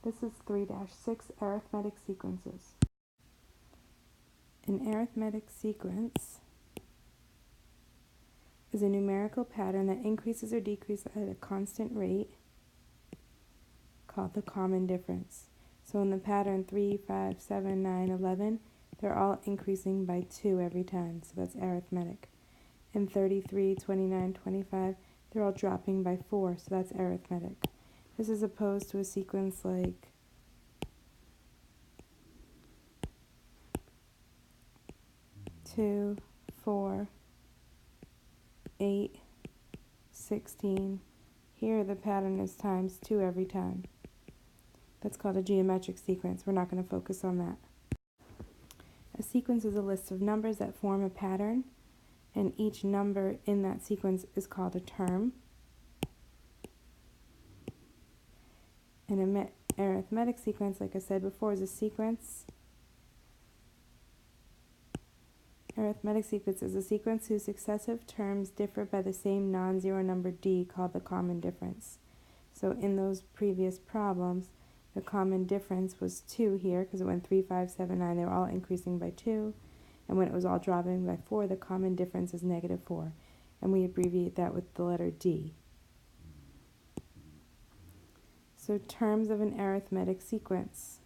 This is 3-6 arithmetic sequences. An arithmetic sequence is a numerical pattern that increases or decreases at a constant rate called the common difference. So in the pattern 3, 5, 7, 9, 11, they're all increasing by 2 every time, so that's arithmetic. In 33, 29, 25, they're all dropping by 4, so that's arithmetic. This is opposed to a sequence like 2, 4, 8, 16. Here the pattern is times 2 every time. That's called a geometric sequence. We're not going to focus on that. A sequence is a list of numbers that form a pattern, and each number in that sequence is called a term. An arithmetic sequence, like I said before, is a sequence. Arithmetic sequence is a sequence whose successive terms differ by the same non-zero number d, called the common difference. So in those previous problems, the common difference was 2 here, because it went 3, 5, 7, 9. They were all increasing by 2. And when it was all dropping by 4, the common difference is -4. And we abbreviate that with the letter D. So terms of an arithmetic sequence.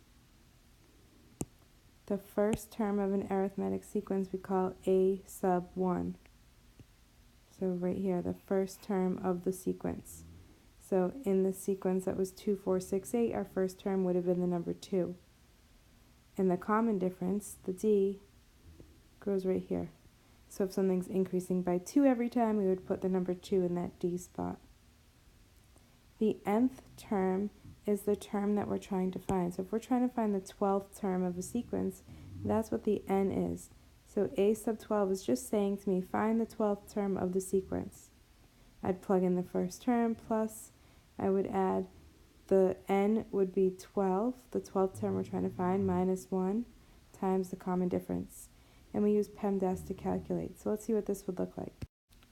The first term of an arithmetic sequence we call a sub 1. So right here, the first term of the sequence. So in the sequence that was 2, 4, 6, 8, our first term would have been the number 2. And the common difference, the D, goes right here. So if something's increasing by 2 every time, we would put the number 2 in that D spot. The nth term is the term that we're trying to find. So if we're trying to find the 12th term of a sequence, that's what the n is. So a sub 12 is just saying to me, find the 12th term of the sequence. I'd plug in the first term, plus I would add the n would be 12, the 12th term we're trying to find, minus 1 times the common difference. And we use PEMDAS to calculate. So let's see what this would look like.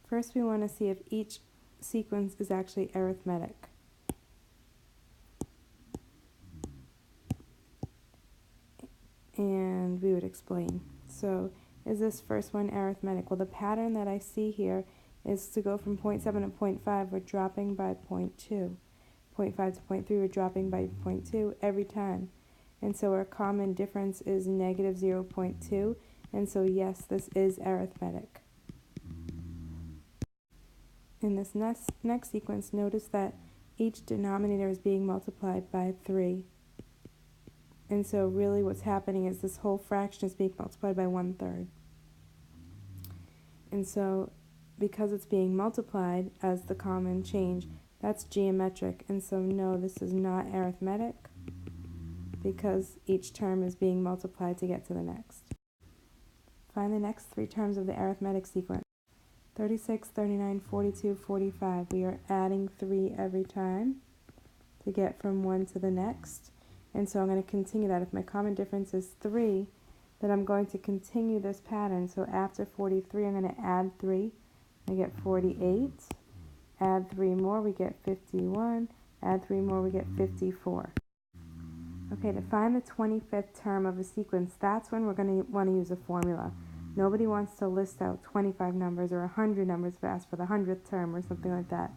First, we want to see if each sequence is actually arithmetic. And we would explain. So is this first one arithmetic? Well, the pattern that I see here is to go from 0.7 to 0.5, we're dropping by 0.2. 0.5 to 0.3, we're dropping by 0.2 every time. And so our common difference is -0.2. And so yes, this is arithmetic. In this next sequence, notice that each denominator is being multiplied by 3. And so really what's happening is this whole fraction is being multiplied by 1/3. And so because it's being multiplied as the common change, that's geometric. And so no, this is not arithmetic because each term is being multiplied to get to the next. Find the next 3 terms of the arithmetic sequence. 36, 39, 42, 45. We are adding 3 every time to get from one to the next. And so I'm going to continue that. If my common difference is 3, then I'm going to continue this pattern. So after 43, I'm going to add 3. I get 48. Add 3 more, we get 51. Add 3 more, we get 54. Okay, to find the 25th term of a sequence, that's when we're going to want to use a formula. Nobody wants to list out 25 numbers or 100 numbers fast for the 100th term or something like that.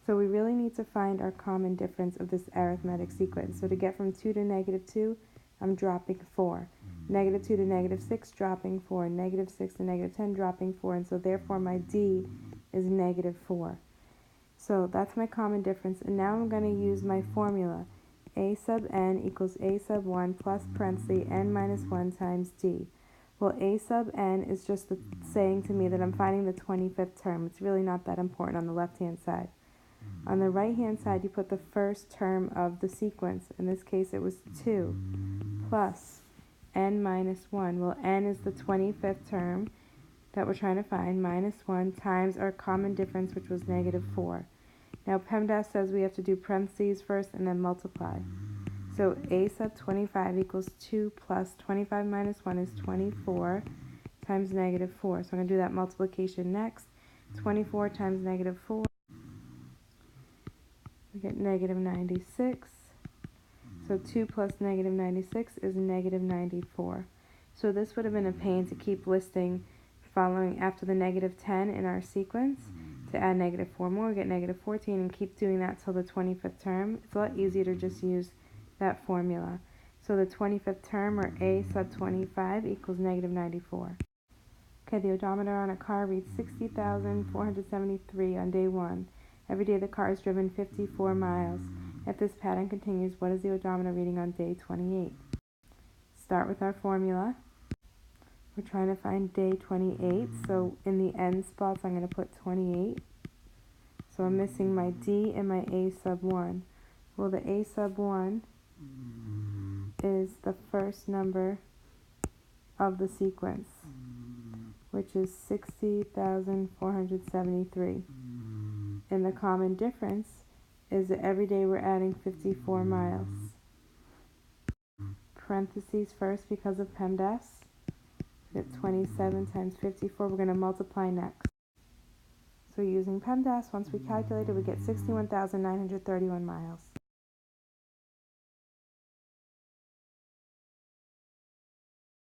So we really need to find our common difference of this arithmetic sequence. So to get from 2 to -2, I'm dropping 4. -2 to -6, dropping 4. -6 to -10, dropping 4. And so therefore my D is -4. So that's my common difference. And now I'm going to use my formula. A sub n equals a sub 1 plus parentheses n minus 1 times D. Well, a sub n is just saying to me that I'm finding the 25th term. It's really not that important on the left-hand side. On the right-hand side, you put the first term of the sequence. In this case, it was 2 plus n minus 1. Well, n is the 25th term that we're trying to find, minus 1 times our common difference, which was -4. Now, PEMDAS says we have to do parentheses first and then multiply. So a sub 25 equals 2 plus 25 minus 1 is 24 times -4. So I'm going to do that multiplication next. 24 times -4. We get -96. So 2 plus negative 96 is negative 94. So this would have been a pain to keep listing following after the negative 10 in our sequence. To add negative 4 more, we get negative 14, and keep doing that till the 25th term. It's a lot easier to just use that formula. So the 25th term, or a sub 25, equals negative 94. Okay, the odometer on a car reads 60,473 on day 1. Every day the car is driven 54 miles. If this pattern continues, what is the odometer reading on day 28? Start with our formula. We're trying to find day 28, so in the end spots I'm going to put 28. So I'm missing my D and my A sub 1. Well, the A sub 1 is the first number of the sequence, which is 60,473. And the common difference is that every day we're adding 54 miles. Parentheses first because of PEMDAS. We get 27 times 54. We're going to multiply next. So using PEMDAS, once we calculate it, we get 61,931 miles.